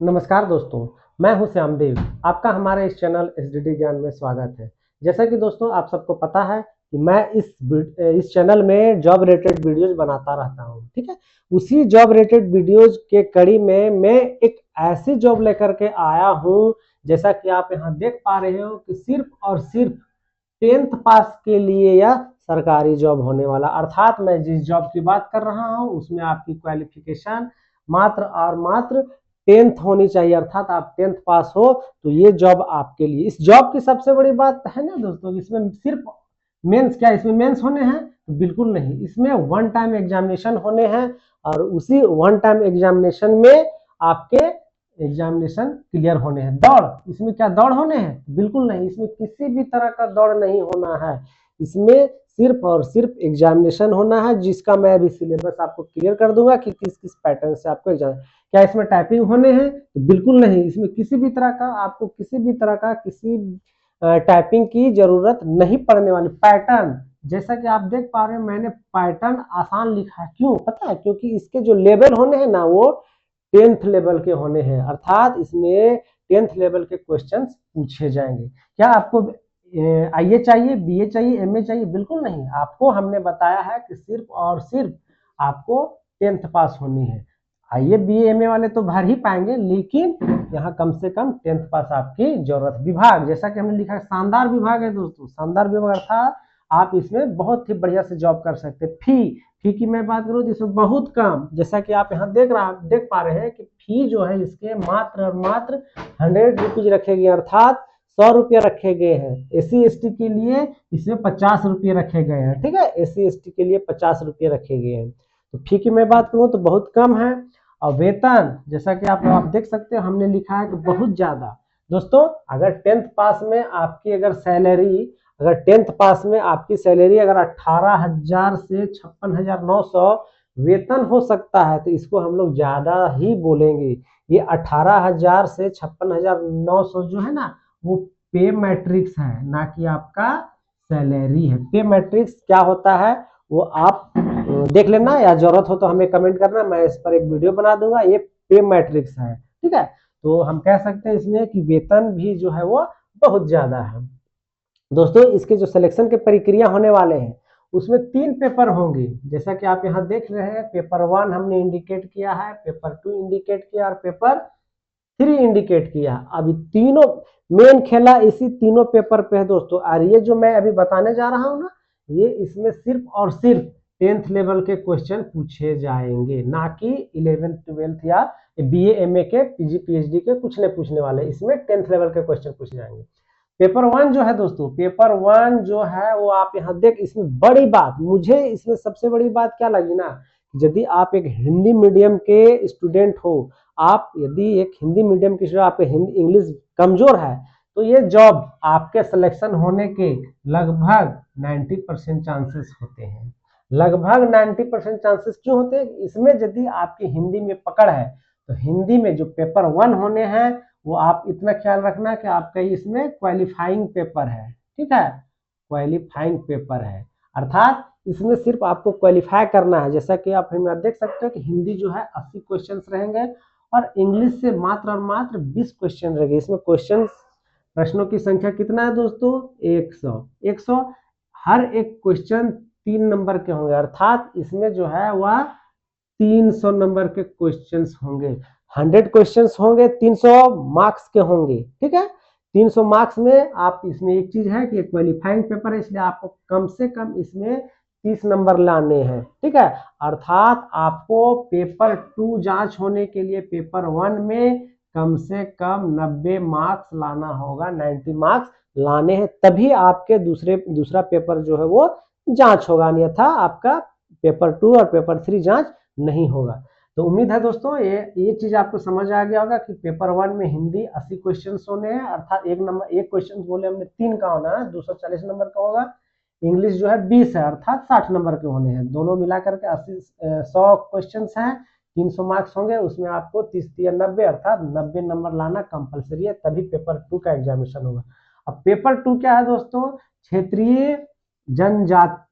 नमस्कार दोस्तों, मैं हूं श्यामदेव। आपका हमारे इस चैनल एसडीडी ज्ञान में स्वागत है। जैसा कि दोस्तों आप सबको पता है कि मैं इस चैनल में जॉब रिलेटेड वीडियोज बनाता रहता हूं, ठीक है। उसी जॉब रिलेटेड वीडियोज के कड़ी में मैं एक ऐसी जॉब लेकर के आया हूं, जैसा कि आप यहाँ देख पा रहे हो कि सिर्फ और सिर्फ 10th पास के लिए यह सरकारी जॉब होने वाला, अर्थात मैं जिस जॉब की बात कर रहा हूं उसमें आपकी क्वालिफिकेशन मात्र और मात्र 10th होनी चाहिए, अर्थात आप 10th पास हो तो ये जॉब आपके लिए। इस जॉब की सबसे बड़ी बात है ना दोस्तों, इसमें सिर्फ मेंस, क्या इसमें मेंस होने हैं? तो बिल्कुल नहीं, इसमें वन टाइम एग्जामिनेशन होने हैं और उसी वन टाइम एग्जामिनेशन में आपके एग्जामिनेशन क्लियर होने हैं। दौड़, इसमें क्या दौड़ होने हैं? बिल्कुल नहीं, इसमें किसी भी तरह का दौड़ नहीं होना है। इसमें सिर्फ और सिर्फ एग्जामिनेशन होना है, जिसका मैं अभी सिलेबस आपको क्लियर कर दूंगा कि किस किस पैटर्न से आपको एग्जाम। क्या इसमें टाइपिंग होने हैं? तो बिल्कुल नहीं, इसमें किसी भी तरह का आपको किसी टाइपिंग की जरूरत नहीं पड़ने वाली। पैटर्न, जैसा कि आप देख पा रहे हैं, मैंने पैटर्न आसान लिखा है। क्यों पता है? क्योंकि इसके जो लेवल होने हैं ना, वो 10th लेवल के होने हैं, अर्थात इसमें 10th लेवल के क्वेश्चंस पूछे जाएंगे। क्या आपको आईए चाहिए, बीए चाहिए, एमए चाहिए? बिल्कुल नहीं, आपको हमने बताया है कि सिर्फ और सिर्फ आपको 10th पास होनी है। आईए बीए एमए वाले तो भर ही पाएंगे, लेकिन यहाँ कम से कम 10th पास आपकी जरूरत। विभाग, जैसा कि हमने लिखा है, शानदार विभाग है दोस्तों, शानदार विभाग, अर्थात आप इसमें बहुत ही बढ़िया से जॉब कर सकते हैं। फी की मैं बात करूँ तो इसमें बहुत कम, जैसा कि आप यहाँ देख पा रहे हैं कि फी जो है इसके मात्र और मात्र 100 रुपीज रखे गए, अर्थात 100 रुपये रखे गए हैं। एससी एसटी के लिए इसमें 50 रुपये रखे गए हैं, ठीक है। एससी एसटी के लिए 50 रुपये रखे गए हैं। तो फी की मैं बात करूँ तो बहुत कम है। और वेतन, जैसा कि आप देख सकते हो, हमने लिखा है कि बहुत ज्यादा। दोस्तों, अगर 10th पास में आपकी अगर सैलरी, अगर 10th पास में आपकी सैलरी अगर 18,000 से 56,900 वेतन हो सकता है, तो इसको हम लोग ज्यादा ही बोलेंगे। ये 18,000 से 56,900 जो है ना, वो पे मैट्रिक्स है, ना कि आपका सैलरी है। पे मैट्रिक्स क्या होता है वो आप देख लेना, या जरूरत हो तो हमें कमेंट करना, मैं इस पर एक वीडियो बना दूंगा। ये पे मैट्रिक्स है, ठीक है। तो हम कह सकते हैं इसमें कि वेतन भी जो है वो बहुत ज्यादा है। दोस्तों, इसके जो सिलेक्शन के प्रक्रिया होने वाले हैं उसमें 3 पेपर होंगे, जैसा कि आप यहाँ देख रहे हैं। पेपर 1 हमने इंडिकेट किया है, पेपर 2 इंडिकेट किया और पेपर 3 इंडिकेट किया। अभी तीनों मेन खेला इसी तीनों पेपर पे है दोस्तों। और ये जो मैं अभी बताने जा रहा हूँ ना, ये इसमें सिर्फ और सिर्फ 10th लेवल के क्वेश्चन पूछे जाएंगे, ना कि 11th 12th या बीए एमए के, पीजी पीएचडी के कुछ नहीं पूछने वाले। इसमें 10th लेवल के क्वेश्चन पूछे जाएंगे। पेपर 1 जो है दोस्तों, पेपर 1 जो है वो आप यहाँ देख, इसमें बड़ी बात, मुझे इसमें सबसे बड़ी बात क्या लगी ना, यदि आप एक हिंदी मीडियम के स्टूडेंट हो, आप यदि एक हिंदी मीडियम की स्टूडेंट, आपके हिंदी इंग्लिश कमजोर है, तो ये जॉब आपके सिलेक्शन होने के लगभग 90% चांसेस होते हैं। लगभग 90% चांसेस क्यों होते हैं? इसमें यदि आपकी हिंदी में पकड़ है, तो हिंदी में जो पेपर 1 होने हैं वो आप इतना ख्याल रखना कि आपका इसमें क्वालिफाइंग पेपर है, ठीक है। क्वालिफाइंग पेपर है, अर्थात इसमें सिर्फ आपको क्वालिफाई करना है। जैसा कि आप देख सकते हो कि हिंदी जो है 80 क्वेश्चन रहेंगे और इंग्लिश से मात्र और मात्र 20 क्वेश्चन रहेंगे। इसमें क्वेश्चन, प्रश्नों की संख्या कितना है दोस्तों? 100। हर एक क्वेश्चन 3 नंबर के होंगे, अर्थात इसमें जो है वह 300 नंबर के क्वेश्चंस होंगे। 100 क्वेश्चंस होंगे, 300 मार्क्स के होंगे, ठीक है। 300 मार्क्स में आप, इसमें एक चीज है कि क्वालिफाइंग पेपर है, इसलिए आपको कम से कम इसमें 30 नंबर लाने हैं, ठीक है। अर्थात आपको पेपर 2 जांच होने के लिए पेपर 1 में कम से कम 90 मार्क्स लाना होगा, 90 मार्क्स लाने हैं, तभी आपके दूसरा पेपर जो है वो जांच होगा, अन्यथा आपका पेपर 2 और पेपर 3 जांच नहीं होगा। तो उम्मीद है दोस्तों ये चीज आपको समझ आ गया होगा कि पेपर 1 में हिंदी 80 क्वेश्चन होने हैं, अर्थात एक क्वेश्चन बोले हमने 3 का होना है, 240 नंबर का होगा। इंग्लिश जो है 20 है, अर्थात 60 नंबर के होने हैं। दोनों मिलाकर के 100 क्वेश्चन हैं, 300 मार्क्स होंगे, उसमें आपको 30 या 90 अर्थात 90 नंबर लाना कंपलसरी है, तभी पेपर 2 का एग्जामिनेशन होगा। अब पेपर 2 क्या है दोस्तों? क्षेत्रीय जनजातीय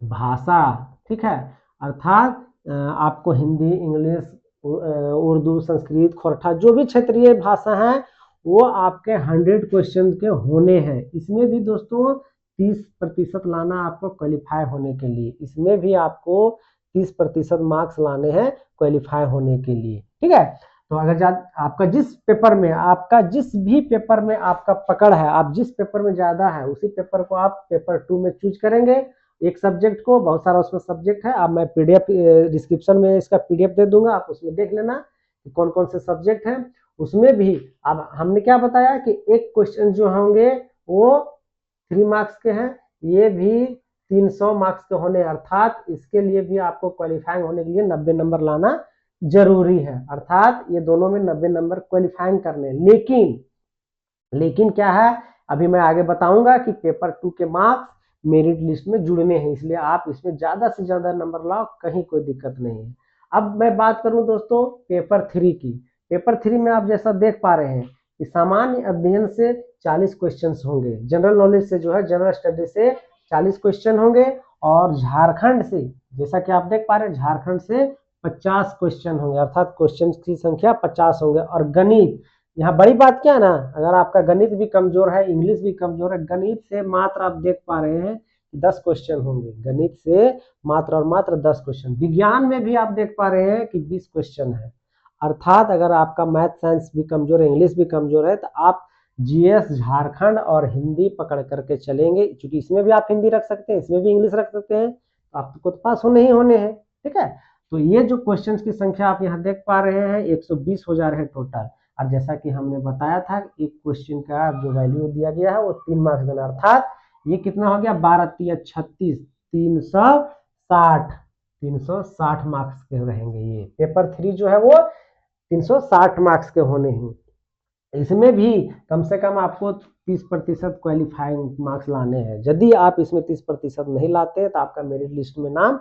भाषा, ठीक है। अर्थात आपको हिंदी, इंग्लिश, उर्दू, संस्कृत, खोरठा, जो भी क्षेत्रीय भाषा है वो आपके 100 क्वेश्चन के होने हैं। इसमें भी दोस्तों 30% लाना आपको क्वालिफाई होने के लिए, इसमें भी आपको 30% मार्क्स लाने हैं क्वालिफाई होने के लिए, ठीक है। तो अगर आपका जिस भी पेपर में आपका पकड़ है, आप जिस पेपर में ज्यादा है उसी पेपर को आप पेपर 2 में चूज करेंगे। एक सब्जेक्ट को, बहुत सारा उसमें सब्जेक्ट है, अब मैं पीडीएफ डिस्क्रिप्शन में इसका पीडीएफ दे दूंगा, आप उसमें देख लेना कि कौन कौन से सब्जेक्ट हैं। उसमें भी अब हमने क्या बताया कि एक क्वेश्चन जो होंगे वो 3 मार्क्स के हैं, ये भी 300 मार्क्स के होने, अर्थात इसके लिए भी आपको क्वालिफाइंग होने के लिए 90 नंबर लाना जरूरी है, अर्थात ये दोनों में 90 नंबर क्वालिफाइंग करने। लेकिन क्या है, अभी मैं आगे बताऊंगा कि पेपर 2 के मार्क्स मेरिट लिस्ट में जुड़ने हैं, इसलिए आप इसमें ज्यादा से ज्यादा नंबर लाओ, कहीं कोई दिक्कत नहीं है। अब मैं बात करूं दोस्तों पेपर 3 की। पेपर 3 में आप जैसा देख पा रहे हैं कि सामान्य अध्ययन से 40 क्वेश्चन होंगे, जनरल नॉलेज से जो है जनरल स्टडी से 40 क्वेश्चन होंगे, और झारखंड से, जैसा कि आप देख पा रहे हैं, झारखंड से 50 क्वेश्चन होंगे, अर्थात क्वेश्चन की संख्या 50 होंगे। और गणित, यहाँ बड़ी बात क्या है ना, अगर आपका गणित भी कमजोर है, इंग्लिश भी कमजोर है, गणित से मात्र आप देख पा रहे हैं 10 क्वेश्चन होंगे, गणित से मात्र और मात्र 10 क्वेश्चन। विज्ञान में भी आप देख पा रहे हैं कि 20 क्वेश्चन है, अर्थात अगर आपका मैथ साइंस भी कमजोर है, इंग्लिश भी कमजोर है, तो आप जीएस, झारखंड और हिंदी पकड़ करके चलेंगे, क्योंकि इसमें भी आप हिंदी रख सकते हैं, इसमें भी इंग्लिश रख सकते हैं, तो आपको तो पास होने ही होने हैं, ठीक है। तो ये जो क्वेश्चंस की संख्या आप यहाँ देख पा रहे हैं 120 हो जा रहे हैं टोटल। और जैसा कि हमने बताया था, एक क्वेश्चन का जो वैल्यू दिया गया है वो 3 मार्क्स देना, अर्थात ये कितना हो गया, 12 3 36, 360 मार्क्स के रहेंगे। ये पेपर 3 जो है वो 360 मार्क्स के होने हैं। इसमें भी कम से कम आपको 30% क्वालिफाइंग मार्क्स लाने हैं। यदि आप इसमें 30% नहीं लाते तो आपका मेरिट लिस्ट में नाम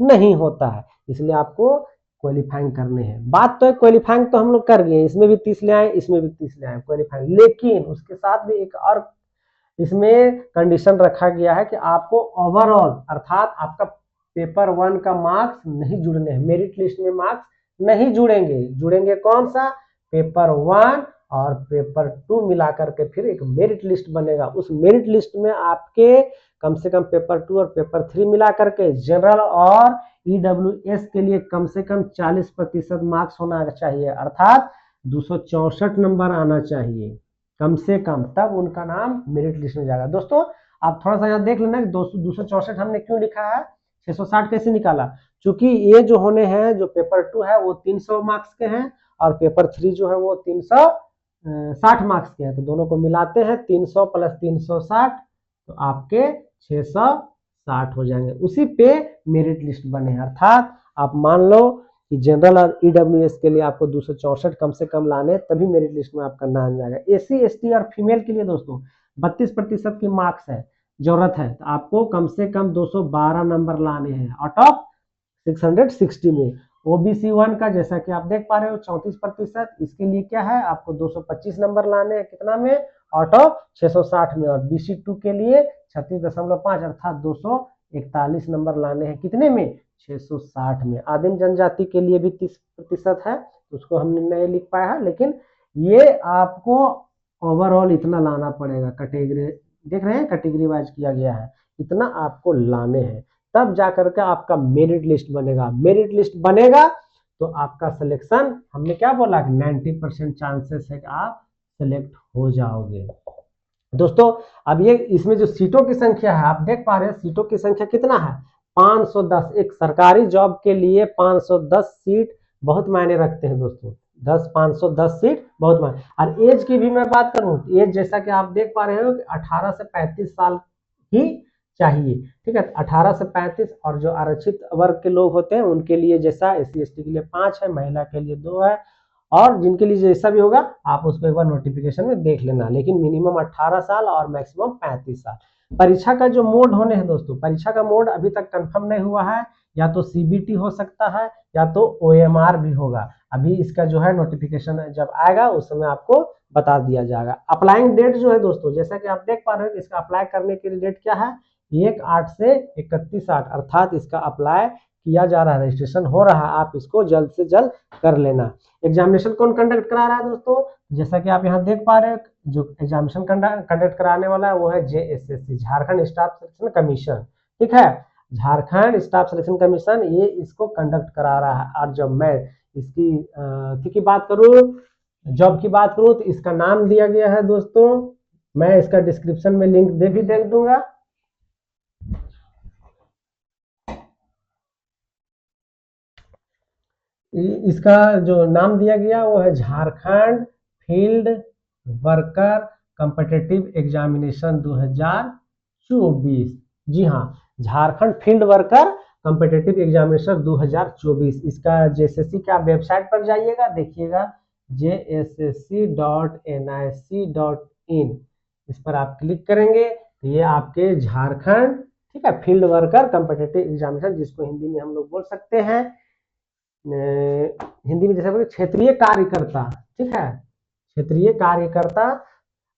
नहीं होता है, इसलिए आपको क्वालिफाइंग करने हैं। बात तो है क्वालिफाइंग तो हम लोग कर गए, इसमें भी 30 ले आए, इसमें भी 30 ले आए क्वालिफाइंग, लेकिन उसके साथ भी एक और इसमें कंडीशन रखा गया है कि आपको ओवरऑल, अर्थात आपका पेपर 1 का मार्क्स नहीं जुड़ने हैं, मेरिट लिस्ट में मार्क्स नहीं जुड़ेंगे कौन सा, पेपर 1 और पेपर 2 मिलाकर के फिर एक मेरिट लिस्ट बनेगा। उस मेरिट लिस्ट में आपके कम से कम पेपर 2 और पेपर 3 मिला करके जनरल और ईडब्ल्यूएस के लिए कम से कम 40% मार्क्स होना चाहिए, अर्थात 264 नंबर आना चाहिए कम से कम, तब उनका नाम मेरिट लिस्ट में जाएगा। दोस्तों आप थोड़ा सा यहाँ देख लेना कि 264 हमने क्यों लिखा है, 660 कैसे निकाला, क्योंकि ये जो होने हैं, जो पेपर 2 है वो 300 मार्क्स के हैं और पेपर 3 जो है वो 360 मार्क्स के हैं, तो दोनों को मिलाते हैं 300 प्लस 360, तो आपके 660 हो जाएंगे, उसी पे मेरिट लिस्ट बने हैं। अर्थात आप मान लो कि जनरल और ईडब्ल्यूएस के लिए आपको 264 कम से कम लाने, तभी मेरिट लिस्ट में आपका नाम जाएगा। एससी एसटी और फीमेल के लिए दोस्तों 32% की मार्क्स है जरूरत है, तो आपको कम से कम 212 नंबर लाने हैं आउट ऑफ 660 में। ओबीसी 1 का जैसा कि आप देख पा रहे हो 34%, इसके लिए क्या है, आपको 225 नंबर लाने हैं, कितना में, आउट ऑफ 660 में। और बीसी 2 के लिए 36.5 अर्थात 241 नंबर लाने हैं, कितने में, 660 में। आदिम जनजाति के लिए भी 30% है, उसको हमने नहीं लिख पाया है, लेकिन ये आपको ओवरऑल इतना लाना पड़ेगा, कैटेगरी देख रहे हैं, कैटेगरी वाइज किया गया है, इतना आपको लाने हैं, तब जाकर के आपका मेरिट लिस्ट बनेगा। मेरिट लिस्ट बनेगा तो आपका सिलेक्शन, हमने क्या बोला कि 90% चांसेस है कि आप सिलेक्ट हो जाओगे। दोस्तों अब ये इसमें जो सीटों की संख्या है, आप देख पा रहे हैं सीटों की संख्या कितना है, 510। एक सरकारी जॉब के लिए 510 सीट बहुत मायने रखते हैं दोस्तों, 510 सीट बहुत मायने। और एज की भी मैं बात करूं, एज जैसा कि आप देख पा रहे हो कि 18 से 35 साल ही चाहिए, ठीक है, 18 से 35। और जो आरक्षित वर्ग के लोग होते हैं उनके लिए जैसा एससी एसटी के लिए 5 है, महिला के लिए 2 है, और जिनके लिए जैसा भी होगा आप उसको एक बार नोटिफिकेशन में देख लेना, लेकिन मिनिमम 18 साल और मैक्सिमम 35 साल। परीक्षा का जो मोड होने हैं दोस्तों, परीक्षा का मोड अभी तक कंफर्म नहीं हुआ है, या तो सीबीटी हो सकता है या तो ओएमआर भी होगा। अभी इसका जो है नोटिफिकेशन जब आएगा उस समय आपको बता दिया जाएगा। अप्लाइंग डेट जो है दोस्तों, जैसा कि आप देख पा रहे हो, इसका अप्लाई करने के लिए डेट क्या है, 1/8 से 31/8, अर्थात इसका अप्लाई किया जा रहा है, रजिस्ट्रेशन हो रहा है, आप इसको जल्द से जल्द कर लेना। एग्जामिनेशन कौन कंडक्ट करा रहा है दोस्तों? जैसा कि आप यहाँ देख पा रहे हैं, जो एग्जामिनेशन कंडक्ट कराने वाला है वो है JSSC, Jharkhand staff selection commission. ठीक है, झारखंड स्टाफ सिलेक्शन कमीशन ये इसको कंडक्ट करा रहा है। और जब मैं इसकी की बात करूँ, जॉब की बात करूँ, तो इसका नाम दिया गया है दोस्तों, मैं इसका डिस्क्रिप्शन में लिंक दे दूंगा। इसका जो नाम दिया गया वो है Jharkhand field worker competitive examination 2024। जी हाँ, Jharkhand field worker competitive examination 2024। इसका JSSC का वेबसाइट पर जाइएगा, देखिएगा JSSC.nic.in, इस पर आप क्लिक करेंगे तो ये आपके झारखंड, ठीक है, फील्ड वर्कर कॉम्पिटिटिव एग्जामिनेशन, जिसको हिंदी में हम लोग बोल सकते हैं, हिंदी में जैसे बोले क्षेत्रीय कार्यकर्ता, ठीक है, क्षेत्रीय कार्यकर्ता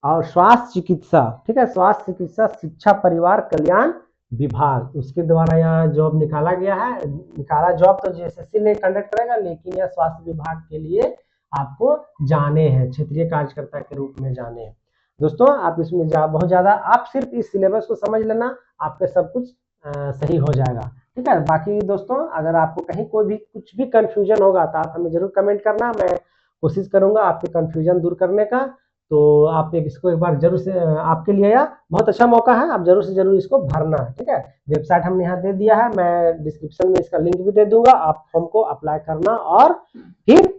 और स्वास्थ्य चिकित्सा, ठीक है, स्वास्थ्य चिकित्सा शिक्षा परिवार कल्याण विभाग, उसके द्वारा यहाँ जॉब निकाला गया है। निकाला जॉब तो JSSC ने कंडक्ट करेगा, लेकिन यह स्वास्थ्य विभाग के लिए आपको जाने हैं, क्षेत्रीय कार्यकर्ता के रूप में जाने हैं। दोस्तों आप इसमें बहुत ज्यादा, आप सिर्फ इस सिलेबस को समझ लेना, आपके सब कुछ सही हो जाएगा। ठीक है, बाकी दोस्तों अगर आपको कहीं कुछ भी कंफ्यूजन होगा तो आप हमें जरूर कमेंट करना, मैं कोशिश करूंगा आपके कंफ्यूजन दूर करने का। तो आप इसको एक बार जरूर से, आपके लिए यह बहुत अच्छा मौका है, आप जरूर से जरूर इसको भरना। ठीक है, वेबसाइट हमने यहाँ दे दिया है, मैं डिस्क्रिप्शन में इसका लिंक भी दे दूंगा, आप फॉर्म को अप्लाई करना और फिर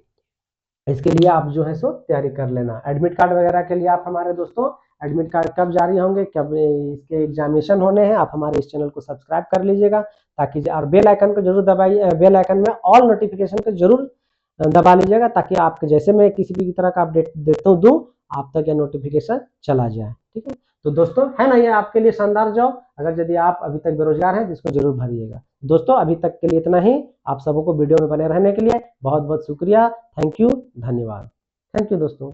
इसके लिए आप जो है सो तैयारी कर लेना। एडमिट कार्ड वगैरह के लिए आप हमारे दोस्तों, एडमिट कार्ड कब जारी होंगे, कब इसके एग्जामिनेशन होने हैं, आप हमारे इस चैनल को सब्सक्राइब कर लीजिएगा, ताकि और बेल आइकन को जरूर दबाइए, बेल आइकन में ऑल नोटिफिकेशन को जरूर दबा लीजिएगा, ताकि आपके जैसे मैं किसी भी तरह का अपडेट देता हूँ आप तक यह नोटिफिकेशन चला जाए। ठीक है, तो दोस्तों है ना ये आपके लिए शानदार जॉब, अगर यदि आप अभी तक बेरोजगार हैं तो इसको जरूर भरिएगा। दोस्तों अभी तक के लिए इतना ही, आप सबों को वीडियो में बने रहने के लिए बहुत बहुत शुक्रिया, थैंक यू, धन्यवाद, थैंक यू दोस्तों।